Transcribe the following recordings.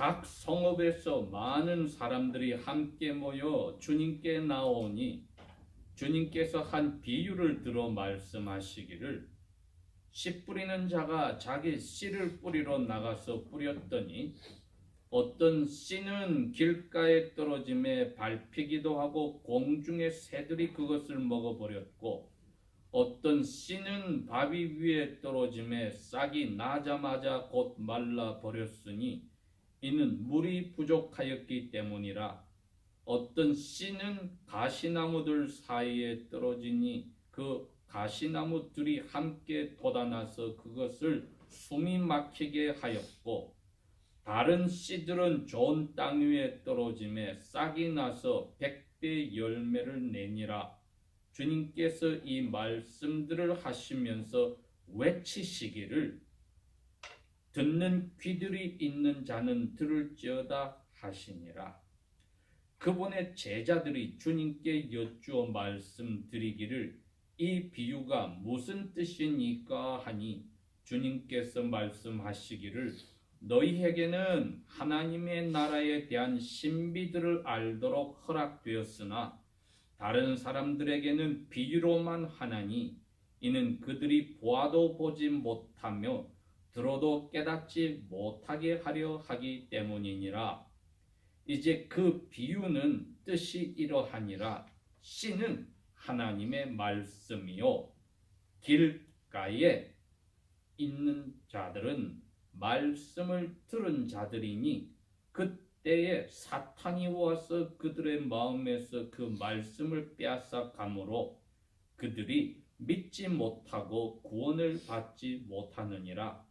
각 성읍에서 많은 사람들이 함께 모여 주님께 나오니 주님께서 한 비유를 들어 말씀하시기를 씨 뿌리는 자가 자기 씨를 뿌리러 나가서 뿌렸더니 어떤 씨는 길가에 떨어짐에 밟히기도 하고 공중의 새들이 그것을 먹어버렸고 어떤 씨는 바위 위에 떨어짐에 싹이 나자마자 곧 말라버렸으니 이는 물이 부족하였기 때문이라. 어떤 씨는 가시나무들 사이에 떨어지니 그 가시나무들이 함께 돋아나서 그것을 숨이 막히게 하였고 다른 씨들은 좋은 땅 위에 떨어짐에 싹이 나서 100배 열매를 내니라. 주님께서 이 말씀들을 하시면서 외치시기를 듣는 귀들이 있는 자는 들을지어다 하시니라. 그분의 제자들이 주님께 여쭈어 말씀드리기를 이 비유가 무슨 뜻이니까 하니 주님께서 말씀하시기를 너희에게는 하나님의 나라에 대한 신비들을 알도록 허락되었으나 다른 사람들에게는 비유로만 하나니 이는 그들이 보아도 보지 못하며 들어도 깨닫지 못하게 하려 하기 때문이니라. 이제 그 비유는 뜻이 이러하니라. 씨는 하나님의 말씀이요 길가에 있는 자들은 말씀을 들은 자들이니 그때에 사탄이 와서 그들의 마음에서 그 말씀을 빼앗아 가므로 그들이 믿지 못하고 구원을 받지 못하느니라.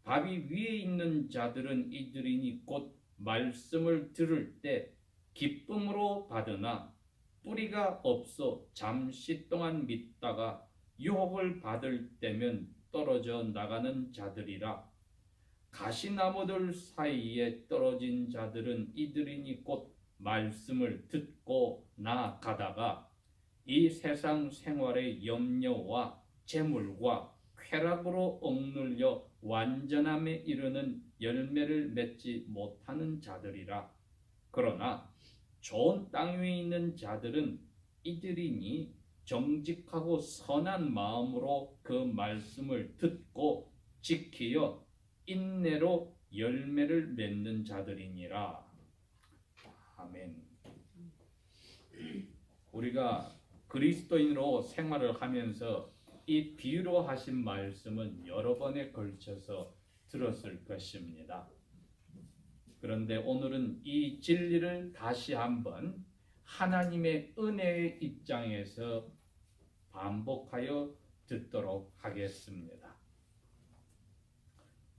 바위 위에 있는 자들은 이들이니 곧 말씀을 들을 때 기쁨으로 받으나 뿌리가 없어 잠시 동안 믿다가 유혹을 받을 때면 떨어져 나가는 자들이라. 가시나무들 사이에 떨어진 자들은 이들이니 곧 말씀을 듣고 나아가다가 이 세상 생활의 염려와 재물과 쾌락으로 억눌려 완전함에 이르는 열매를 맺지 못하는 자들이라. 그러나 좋은 땅 위에 있는 자들은 이들이니 정직하고 선한 마음으로 그 말씀을 듣고 지키어 인내로 열매를 맺는 자들이니라. 아멘. 우리가 그리스도인으로 생활을 하면서 이 비유로 하신 말씀은 여러 번에 걸쳐서 들었을 것입니다. 그런데 오늘은 이 진리를 다시 한번 하나님의 은혜의 입장에서 반복하여 듣도록 하겠습니다.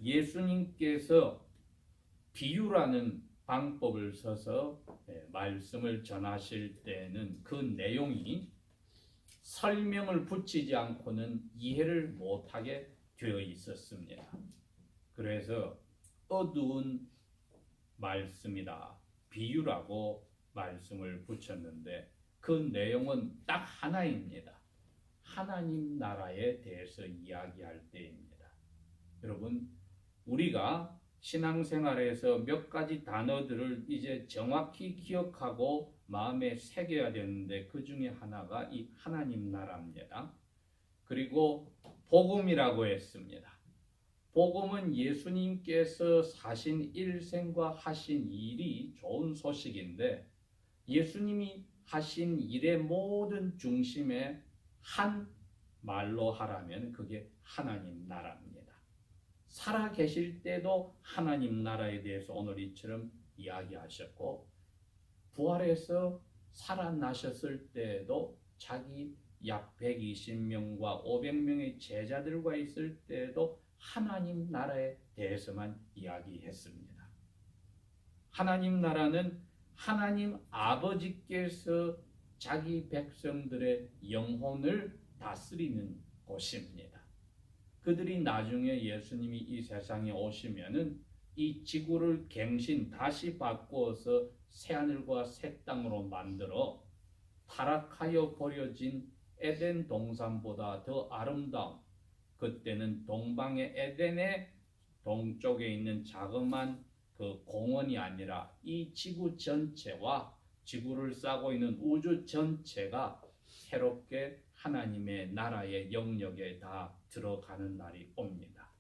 예수님께서 비유라는 방법을 써서 말씀을 전하실 때는 그 내용이 설명을 붙이지 않고는 이해를 못하게 되어 있었습니다. 그래서 어두운 말씀이다, 비유라고 말씀을 붙였는데 그 내용은 딱 하나입니다. 하나님 나라에 대해서 이야기할 때입니다. 여러분, 우리가 신앙생활에서 몇 가지 단어들을 이제 정확히 기억하고 마음에 새겨야 되는데 그 중에 하나가 이 하나님 나라입니다. 그리고 복음이라고 했습니다. 복음은 예수님께서 사신 일생과 하신 일이 좋은 소식인데 예수님이 하신 일의 모든 중심에 한 말로 하라면 그게 하나님 나라입니다. 살아 계실 때도 하나님 나라에 대해서 오늘 이처럼 이야기하셨고 부활해서 살아나셨을 때도 자기 약 120명과 500명의 제자들과 있을 때도 하나님 나라에 대해서만 이야기했습니다. 하나님 나라는 하나님 아버지께서 자기 백성들의 영혼을 다스리는 곳입니다. 그들이 나중에 예수님이 이 세상에 오시면은 이 지구를 갱신 다시 바꾸어서 새하늘과 새 땅으로 만들어 타락하여 버려진 에덴 동산보다 더 아름다운, 그때는 동방의 에덴의 동쪽에 있는 자그마한 그 공원이 아니라 이 지구 전체와 지구를 싸고 있는 우주 전체가 새롭게 하나님의 나라의 영역에 다 들어가는 날이 옵니다.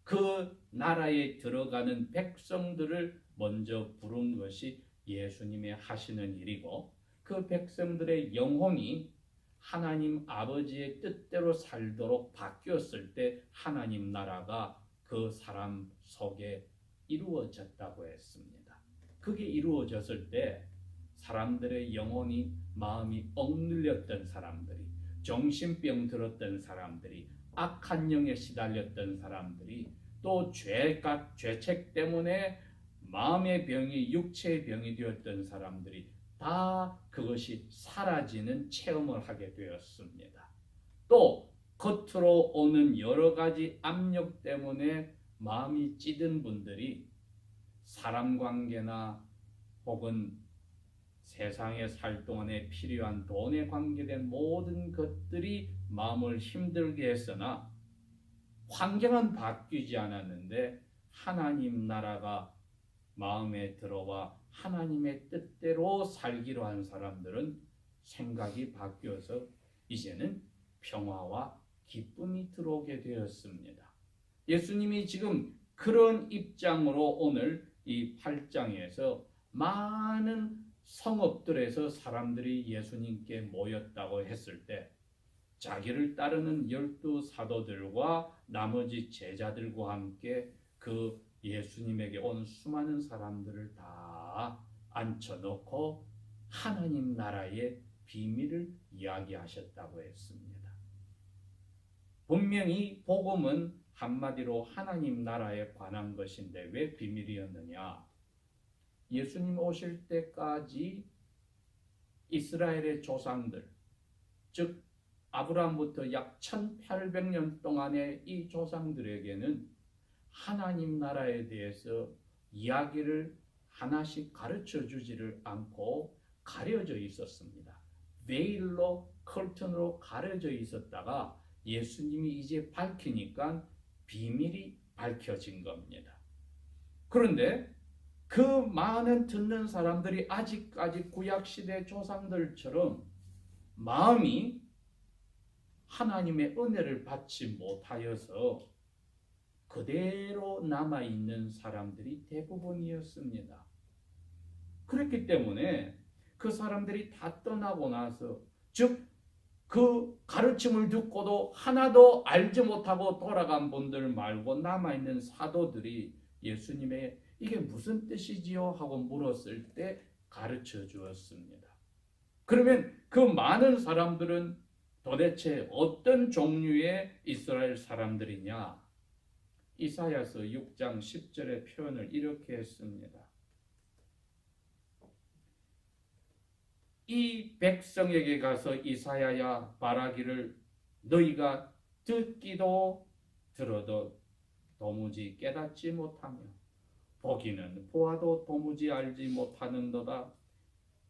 그 나라에 들어가는 백성들을 먼저 부른 것이 예수님의 하시는 일이고, 그 백성들의 영혼이 하나님 아버지의 뜻대로 살도록 바뀌었을 때 하나님 나라가 그 사람 속에 이루어졌다고 했습니다. 그게 이루어졌을 때 사람들의 영혼이, 마음이 억눌렸던 사람들이, 정신병 들었던 사람들이, 악한 영에 시달렸던 사람들이, 또 죄책 때문에 마음의 병이 육체의 병이 되었던 사람들이 다 그것이 사라지는 체험을 하게 되었습니다. 또 겉으로 오는 여러 가지 압력 때문에 마음이 찌든 분들이 사람 관계나 혹은 세상에 살 동안에 필요한 돈에 관계된 모든 것들이 마음을 힘들게 했으나 환경은 바뀌지 않았는데 하나님 나라가 마음에 들어와 하나님의 뜻대로 살기로 한 사람들은 생각이 바뀌어서 이제는 평화와 기쁨이 들어오게 되었습니다. 예수님이 지금 그런 입장으로 오늘 이 8장에서 많은 성읍들에서 사람들이 예수님께 모였다고 했을 때 자기를 따르는 12 사도들과 나머지 제자들과 함께 그 예수님에게 온 수많은 사람들을 다 앉혀놓고 하나님 나라의 비밀을 이야기하셨다고 했습니다. 분명히 복음은 한마디로 하나님 나라에 관한 것인데 왜 비밀이었느냐? 예수님 오실 때까지 이스라엘의 조상들, 즉 아브라함부터 약 1800년 동안의 이 조상들에게는 하나님 나라에 대해서 이야기를 하나씩 가르쳐 주지를 않고 가려져 있었습니다. 베일로, 커튼으로 가려져 있었다가 예수님이 이제 밝히니까 비밀이 밝혀진 겁니다. 그런데 그 많은 듣는 사람들이 아직까지 구약시대 조상들처럼 마음이 하나님의 은혜를 받지 못하여서 그대로 남아있는 사람들이 대부분이었습니다. 그렇기 때문에 그 사람들이 다 떠나고 나서, 즉 그 가르침을 듣고도 하나도 알지 못하고 돌아간 분들 말고 남아있는 사도들이 예수님의 이게 무슨 뜻이지요? 하고 물었을 때 가르쳐 주었습니다. 그러면 그 많은 사람들은 도대체 어떤 종류의 이스라엘 사람들이냐? 이사야서 6장 10절의 표현을 이렇게 했습니다. 이 백성에게 가서 이사야야 말하기를 너희가 듣기도 들어도 도무지 깨닫지 못하며 보기는 보아도 도무지 알지 못하는도다.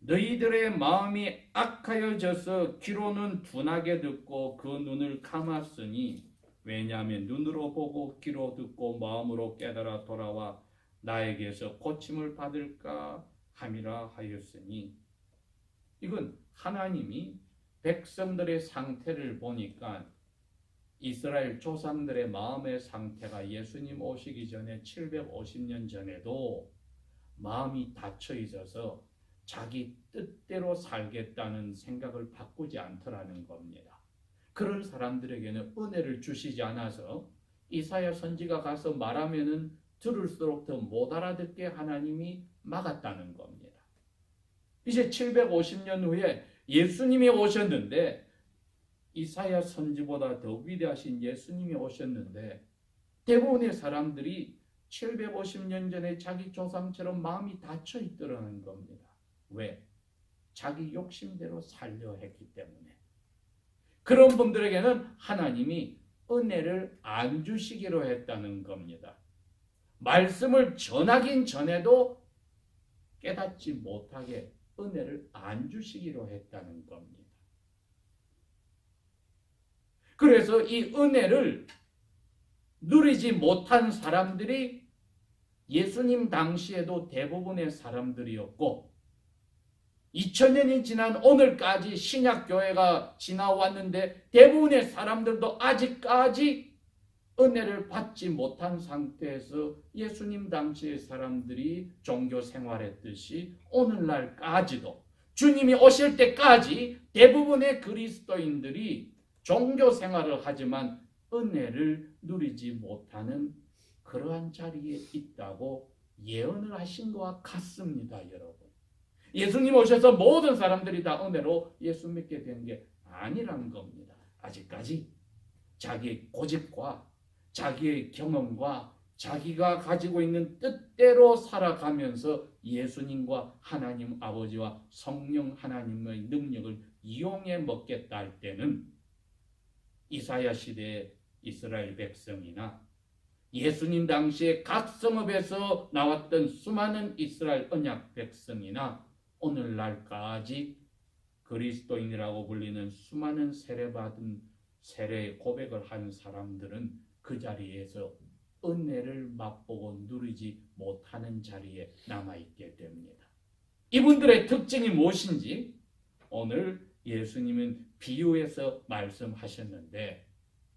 너희들의 마음이 악하여져서 귀로는 둔하게 듣고 그 눈을 감았으니 왜냐하면 눈으로 보고 귀로 듣고 마음으로 깨달아 돌아와 나에게서 고침을 받을까 함이라 하였으니, 이건 하나님이 백성들의 상태를 보니까 이스라엘 조상들의 마음의 상태가 예수님 오시기 전에 750년 전에도 마음이 닫혀 있어서 자기 뜻대로 살겠다는 생각을 바꾸지 않더라는 겁니다. 그런 사람들에게는 은혜를 주시지 않아서 이사야 선지가 가서 말하면은 들을수록 더 못 알아듣게 하나님이 막았다는 겁니다. 이제 750년 후에 예수님이 오셨는데, 이사야 선지보다 더 위대하신 예수님이 오셨는데 대부분의 사람들이 750년 전에 자기 조상처럼 마음이 닫혀 있더라는 겁니다. 왜? 자기 욕심대로 살려 했기 때문에. 그런 분들에게는 하나님이 은혜를 안 주시기로 했다는 겁니다. 말씀을 전하긴 전에도 깨닫지 못하게 은혜를 안 주시기로 했다는 겁니다. 그래서 이 은혜를 누리지 못한 사람들이 예수님 당시에도 대부분의 사람들이었고 2000년이 지난 오늘까지 신약교회가 지나왔는데 대부분의 사람들도 아직까지 은혜를 받지 못한 상태에서 예수님 당시의 사람들이 종교 생활했듯이 오늘날까지도 주님이 오실 때까지 대부분의 그리스도인들이 종교 생활을 하지만 은혜를 누리지 못하는 그러한 자리에 있다고 예언을 하신 것과 같습니다, 여러분. 예수님 오셔서 모든 사람들이 다 은혜로 예수 믿게 된 게 아니란 겁니다. 아직까지 자기의 고집과 자기의 경험과 자기가 가지고 있는 뜻대로 살아가면서 예수님과 하나님 아버지와 성령 하나님의 능력을 이용해 먹겠다 할 때는 이사야 시대의 이스라엘 백성이나 예수님 당시에 각 성읍에서 나왔던 수많은 이스라엘 언약 백성이나 오늘날까지 그리스도인이라고 불리는 수많은 세례받은 세례의 고백을 한 사람들은 그 자리에서 은혜를 맛보고 누리지 못하는 자리에 남아있게 됩니다. 이분들의 특징이 무엇인지 오늘 예수님은 비유해서 말씀하셨는데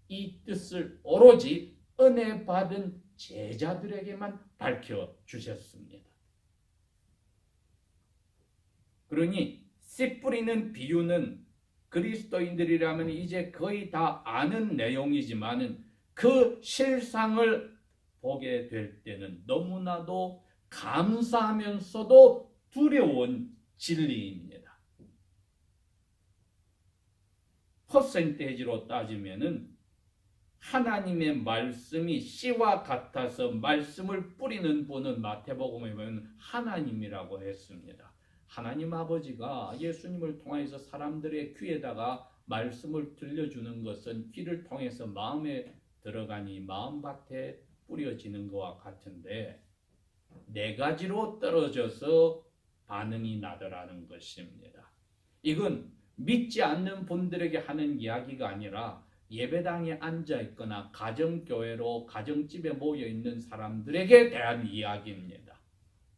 이 뜻을 오로지 은혜 받은 제자들에게만 밝혀주셨습니다. 그러니 씨 뿌리는 비유는 그리스도인들이라면 이제 거의 다 아는 내용이지만은 그 실상을 보게 될 때는 너무나도 감사하면서도 두려운 진리입니다. 퍼센테이지로 따지면은 하나님의 말씀이 씨와 같아서 말씀을 뿌리는 분은 마태복음에 보면 하나님이라고 했습니다. 하나님 아버지가 예수님을 통해서 사람들의 귀에다가 말씀을 들려주는 것은 귀를 통해서 마음에 들어가니 마음밭에 뿌려지는 것과 같은데 네 가지로 떨어져서 반응이 나더라는 것입니다. 이건 믿지 않는 분들에게 하는 이야기가 아니라 예배당에 앉아있거나 가정교회로 가정집에 모여있는 사람들에게 대한 이야기입니다.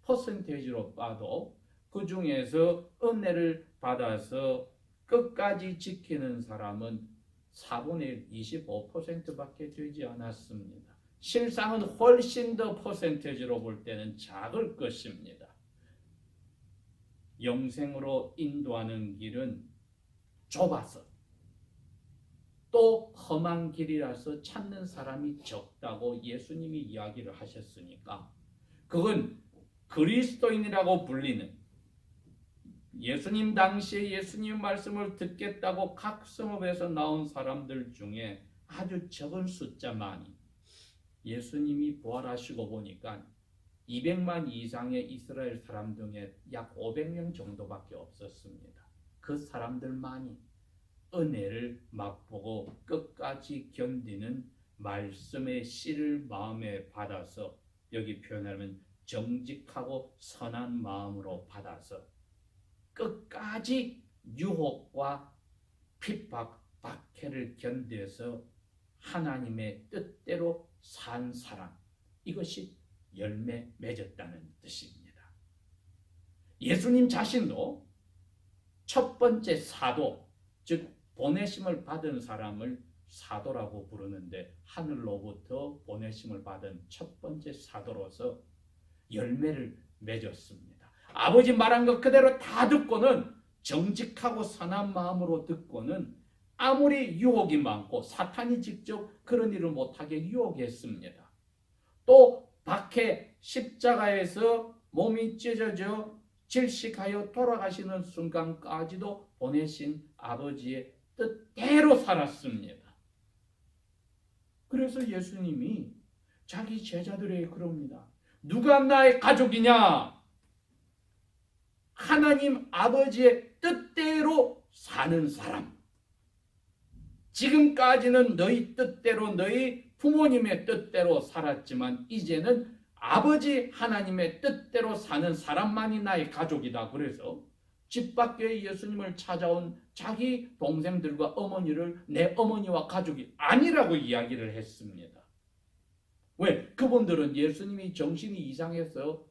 퍼센테이지로 봐도 그 중에서 은혜를 받아서 끝까지 지키는 사람은 4분의 1, 25%밖에 되지 않았습니다. 실상은 훨씬 더 퍼센테이지로 볼 때는 작을 것입니다. 영생으로 인도하는 길은 좁아서 또 험한 길이라서 찾는 사람이 적다고 예수님이 이야기를 하셨으니까 그건 그리스도인이라고 불리는 예수님 당시에 예수님 말씀을 듣겠다고 각 성읍에서 나온 사람들 중에 아주 적은 숫자만이 예수님이 부활하시고 보니까 200만 이상의 이스라엘 사람 중에 약 500명 정도밖에 없었습니다. 그 사람들만이 은혜를 맛보고 끝까지 견디는 말씀의 씨를 마음에 받아서 여기 표현하면 정직하고 선한 마음으로 받아서 끝까지 유혹과 핍박, 박해를 견뎌서 하나님의 뜻대로 산 사람, 이것이 열매 맺었다는 뜻입니다. 예수님 자신도 첫 번째 사도, 즉 보내심을 받은 사람을 사도라고 부르는데 하늘로부터 보내심을 받은 첫 번째 사도로서 열매를 맺었습니다. 아버지 말한 것 그대로 다 듣고는 정직하고 선한 마음으로 듣고는 아무리 유혹이 많고 사탄이 직접 그런 일을 못하게 유혹했습니다. 또 박해 십자가에서 몸이 찢어져 질식하여 돌아가시는 순간까지도 보내신 아버지의 뜻대로 살았습니다. 그래서 예수님이 자기 제자들에게 그럽니다. 누가 나의 가족이냐? 하나님 아버지의 뜻대로 사는 사람. 지금까지는 너희 뜻대로 너희 부모님의 뜻대로 살았지만 이제는 아버지 하나님의 뜻대로 사는 사람만이 나의 가족이다. 그래서 집 밖에 예수님을 찾아온 자기 동생들과 어머니를 내 어머니와 가족이 아니라고 이야기를 했습니다. 왜? 그분들은 예수님이 정신이 이상해서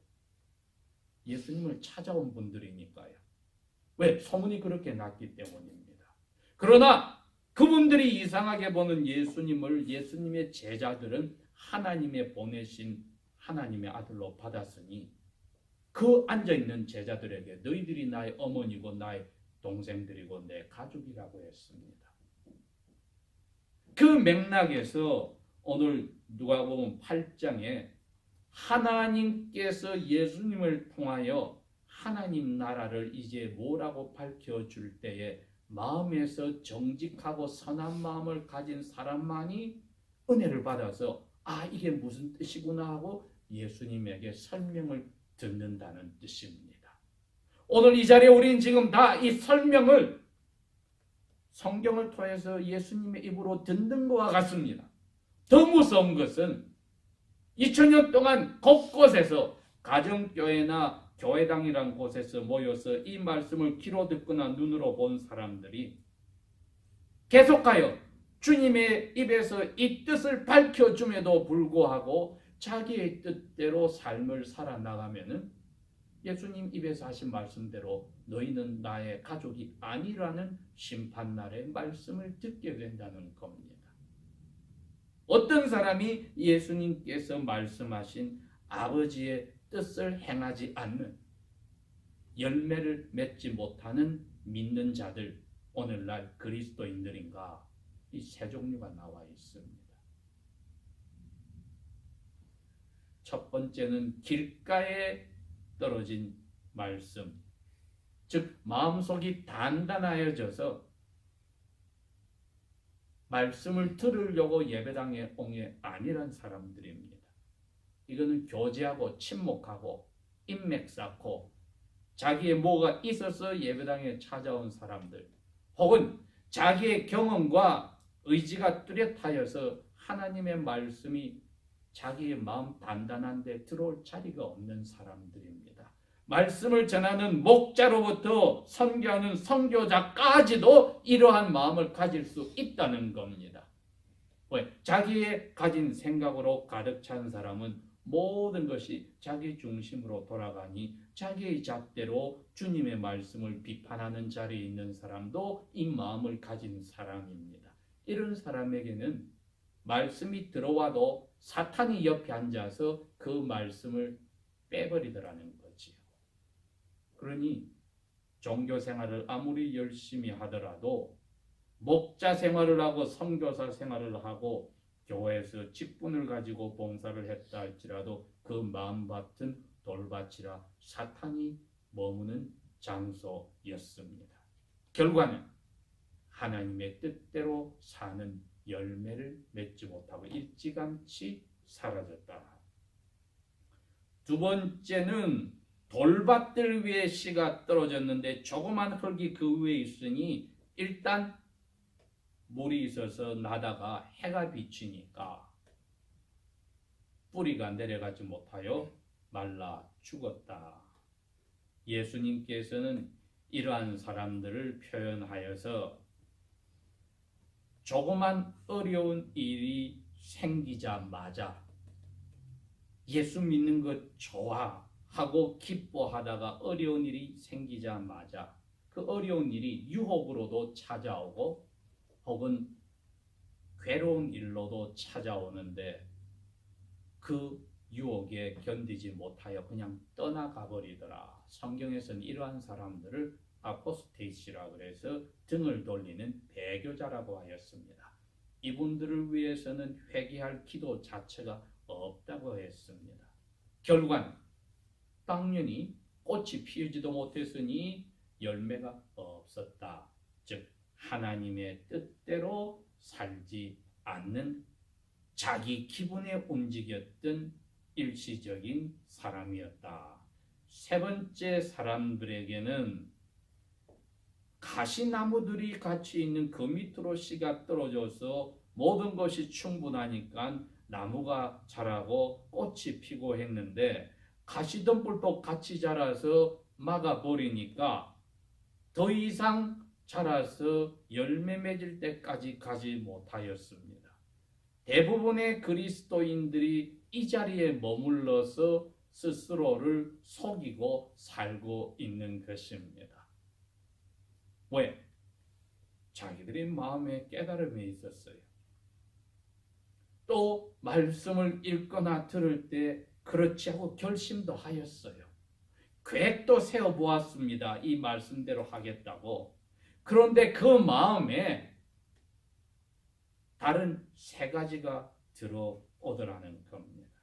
예수님을 찾아온 분들이니까요. 왜? 소문이 그렇게 났기 때문입니다. 그러나 그분들이 이상하게 보는 예수님을 예수님의 제자들은 하나님의 보내신 하나님의 아들로 받았으니 그 앉아있는 제자들에게 너희들이 나의 어머니고 나의 동생들이고 내 가족이라고 했습니다. 그 맥락에서 오늘 누가복음 8장에 하나님께서 예수님을 통하여 하나님 나라를 이제 뭐라고 밝혀줄 때에 마음에서 정직하고 선한 마음을 가진 사람만이 은혜를 받아서 이게 무슨 뜻이구나 하고 예수님에게 설명을 듣는다는 뜻입니다. 오늘 이 자리에 우리는 지금 다 이 설명을 성경을 통해서 예수님의 입으로 듣는 것과 같습니다. 더 무서운 것은 2000년 동안 곳곳에서 가정교회나 교회당이란 곳에서 모여서 이 말씀을 귀로 듣거나 눈으로 본 사람들이 계속하여 주님의 입에서 이 뜻을 밝혀줌에도 불구하고 자기의 뜻대로 삶을 살아나가면은 예수님 입에서 하신 말씀대로 너희는 나의 가족이 아니라는 심판날의 말씀을 듣게 된다는 겁니다. 어떤 사람이 예수님께서 말씀하신 아버지의 뜻을 행하지 않는 열매를 맺지 못하는 믿는 자들, 오늘날 그리스도인들인가? 이 세 종류가 나와 있습니다. 첫 번째는 길가에 떨어진 말씀, 즉 마음속이 단단하여져서 말씀을 들으려고 예배당에 온 게 아니란 사람들입니다. 이거는 교제하고 침묵하고 인맥 쌓고 자기의 뭐가 있어서 예배당에 찾아온 사람들, 혹은 자기의 경험과 의지가 뚜렷하여서 하나님의 말씀이 자기의 마음 단단한데 들어올 자리가 없는 사람들입니다. 말씀을 전하는 목자로부터 선교하는 선교자까지도 이러한 마음을 가질 수 있다는 겁니다. 왜? 자기의 가진 생각으로 가득 찬 사람은 모든 것이 자기 중심으로 돌아가니 자기의 잣대로 주님의 말씀을 비판하는 자리에 있는 사람도 이 마음을 가진 사람입니다. 이런 사람에게는 말씀이 들어와도 사탄이 옆에 앉아서 그 말씀을 빼버리더라는 거지요. 그러니 종교 생활을 아무리 열심히 하더라도 목자 생활을 하고 선교사 생활을 하고 교회에서 직분을 가지고 봉사를 했다 할지라도 그 마음밭은 돌밭이라 사탄이 머무는 장소였습니다. 결과는 하나님의 뜻대로 사는 열매를 맺지 못하고 일찌감치 사라졌다. 두 번째는 돌밭들 위에 씨가 떨어졌는데 조그만 흙이 그 위에 있으니 일단 물이 있어서 나다가 해가 비치니까 뿌리가 내려가지 못하여 말라 죽었다. 예수님께서는 이러한 사람들을 표현하여서 조그만 어려운 일이 생기자마자 예수 믿는 것 좋아하고 기뻐하다가 어려운 일이 생기자마자 그 어려운 일이 유혹으로도 찾아오고 혹은 괴로운 일로도 찾아오는데 그 유혹에 견디지 못하여 그냥 떠나가 버리더라. 성경에서는 이러한 사람들을 아포스테이시라고 해서 등을 돌리는 배교자라고 하였습니다. 이분들을 위해서는 회개할 기도 자체가 없다고 했습니다. 결과는 당연히 꽃이 피우지도 못했으니 열매가 없었다. 즉 하나님의 뜻대로 살지 않는 자기 기분에 움직였던 일시적인 사람이었다. 세 번째 사람들에게는 가시나무들이 같이 있는 그 밑으로 씨가 떨어져서 모든 것이 충분하니까 나무가 자라고 꽃이 피고 했는데 가시덤불도 같이 자라서 막아버리니까 더 이상 자라서 열매 맺을 때까지 가지 못하였습니다. 대부분의 그리스도인들이 이 자리에 머물러서 스스로를 속이고 살고 있는 것입니다. 왜? 자기들의 마음에 깨달음이 있었어요. 또 말씀을 읽거나 들을 때 그렇지 하고 결심도 하였어요. 계획도 세워보았습니다. 이 말씀대로 하겠다고. 그런데 그 마음에 다른 세 가지가 들어오더라는 겁니다.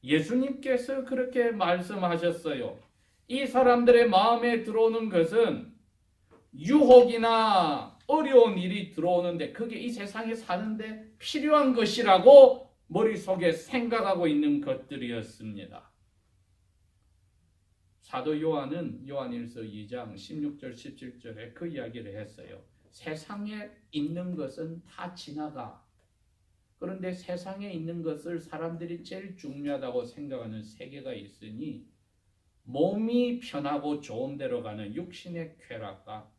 예수님께서 그렇게 말씀하셨어요. 이 사람들의 마음에 들어오는 것은 유혹이나 어려운 일이 들어오는데 그게 이 세상에 사는데 필요한 것이라고 머릿속에 생각하고 있는 것들이었습니다. 사도 요한은 요한일서 2장 16절 17절에 그 이야기를 했어요. 세상에 있는 것은 다 지나가. 그런데 세상에 있는 것을 사람들이 제일 중요하다고 생각하는 세계가 있으니 몸이 편하고 좋은 데로 가는 육신의 쾌락과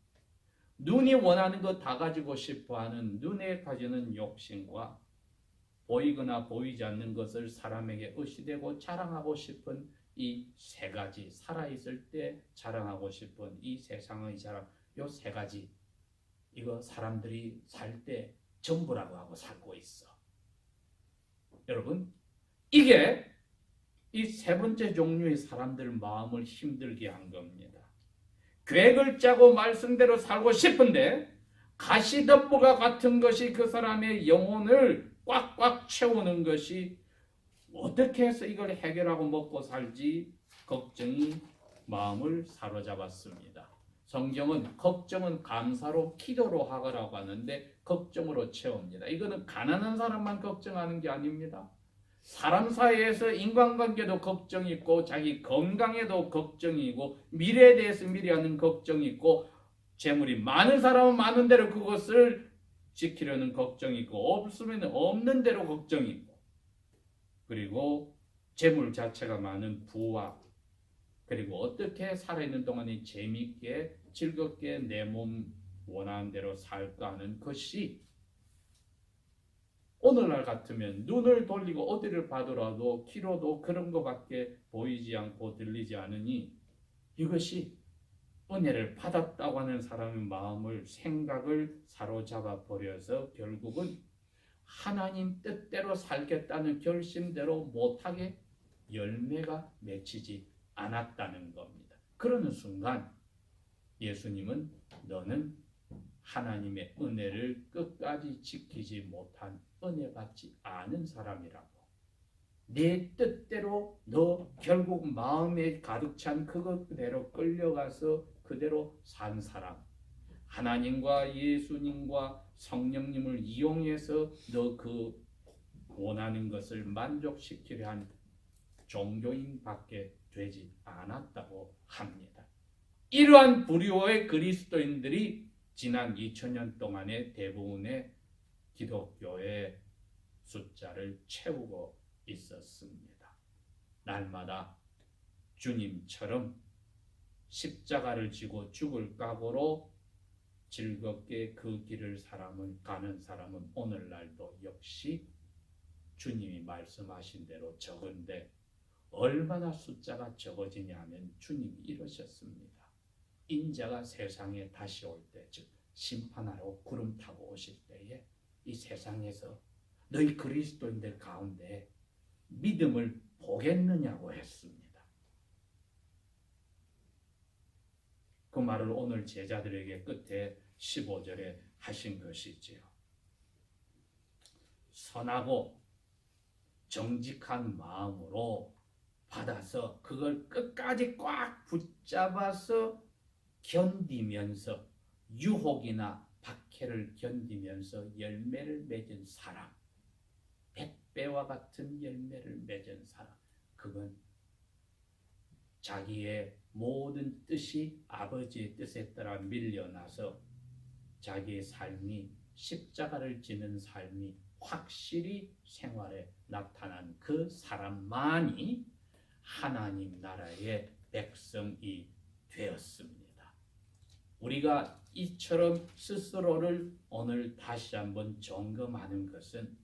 눈이 원하는 것 다 가지고 싶어하는 눈에 가지는 욕심과 보이거나 보이지 않는 것을 사람에게 의시되고 자랑하고 싶은 이 세 가지, 살아있을 때 자랑하고 싶은 이 세상의 자랑, 요 세 가지, 이거 사람들이 살 때 전부라고 하고 살고 있어. 여러분, 이게 이 세 번째 종류의 사람들 마음을 힘들게 한 겁니다. 계획을 짜고 말씀대로 살고 싶은데 가시덤불과 같은 것이 그 사람의 영혼을 꽉꽉 채우는 것이 어떻게 해서 이걸 해결하고 먹고 살지 걱정이 마음을 사로잡았습니다. 성경은 걱정은 감사로 기도로 하거라고 하는데 걱정으로 채웁니다. 이거는 가난한 사람만 걱정하는 게 아닙니다. 사람 사이에서 인간관계도 걱정이 있고 자기 건강에도 걱정이 있고 미래에 대해서 미리 하는 걱정이 있고 재물이 많은 사람은 많은 대로 그것을 지키려는 걱정이 있고 없으면 없는 대로 걱정이 있고 그리고 재물 자체가 많은 부와 그리고 어떻게 살아있는 동안에 재미있게 즐겁게 내 몸 원하는 대로 살까 하는 것이 오늘날 같으면 눈을 돌리고 어디를 봐더라도 키로도 그런 것밖에 보이지 않고 들리지 않으니 이것이 은혜를 받았다고 하는 사람의 마음을 생각을 사로잡아 버려서 결국은 하나님 뜻대로 살겠다는 결심대로 못하게 열매가 맺히지 않았다는 겁니다. 그러는 순간 예수님은 너는 하나님의 은혜를 끝까지 지키지 못한 은혜 받지 않은 사람이라고. 내 뜻대로 너 결국 마음에 가득 찬 그것대로 끌려가서 그대로 산 사람. 하나님과 예수님과 성령님을 이용해서 너 그 원하는 것을 만족시키려 한 종교인밖에 되지 않았다고 합니다. 이러한 부류의 그리스도인들이 지난 2000년 동안의 대부분의 기독교의 숫자를 채우고 있었습니다. 날마다 주님처럼 십자가를 지고 죽을 각오로 즐겁게 그 길을 가는 사람은 오늘날도 역시 주님이 말씀하신 대로 적은데 얼마나 숫자가 적어지냐 하면 주님이 이러셨습니다. 인자가 세상에 다시 올 때, 즉 심판하러 구름 타고 오실 때에 이 세상에서 너희 그리스도인들 가운데 믿음을 보겠느냐고 했습니다. 그 말을 오늘 제자들에게 끝에 15절에 하신 것이지요. 선하고 정직한 마음으로 받아서 그걸 끝까지 꽉 붙잡아서 견디면서 유혹이나 박해를 견디면서 열매를 맺은 사람, 100배와 같은 열매를 맺은 사람, 그건 자기의 모든 뜻이 아버지의 뜻에 따라 밀려나서 자기의 삶이 십자가를 지는 삶이 확실히 생활에 나타난 그 사람만이 하나님 나라의 백성이 되었습니다. 우리가 이처럼 스스로를 오늘 다시 한번 점검하는 것은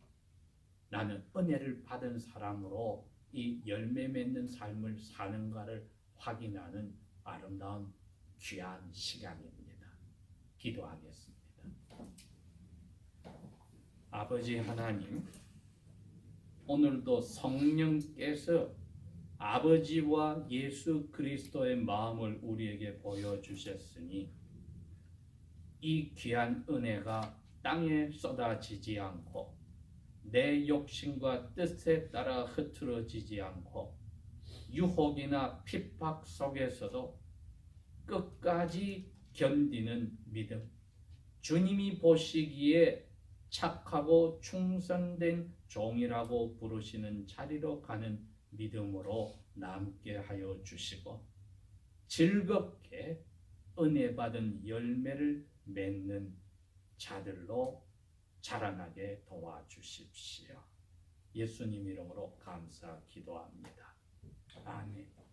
나는 은혜를 받은 사람으로 이 열매 맺는 삶을 사는가를 확인하는 아름다운 귀한 시간입니다. 기도하겠습니다. 아버지 하나님, 오늘도 성령께서 아버지와 예수 그리스도의 마음을 우리에게 보여주셨으니 이 귀한 은혜가 땅에 쏟아지지 않고 내 욕심과 뜻에 따라 흐트러지지 않고 유혹이나 핍박 속에서도 끝까지 견디는 믿음, 주님이 보시기에 착하고 충성된 종이라고 부르시는 자리로 가는 믿음으로 남게 하여 주시고 즐겁게 은혜 받은 열매를 맺는 자들로 자라나게 도와주십시오. 예수님 이름으로 감사 기도합니다. 아멘.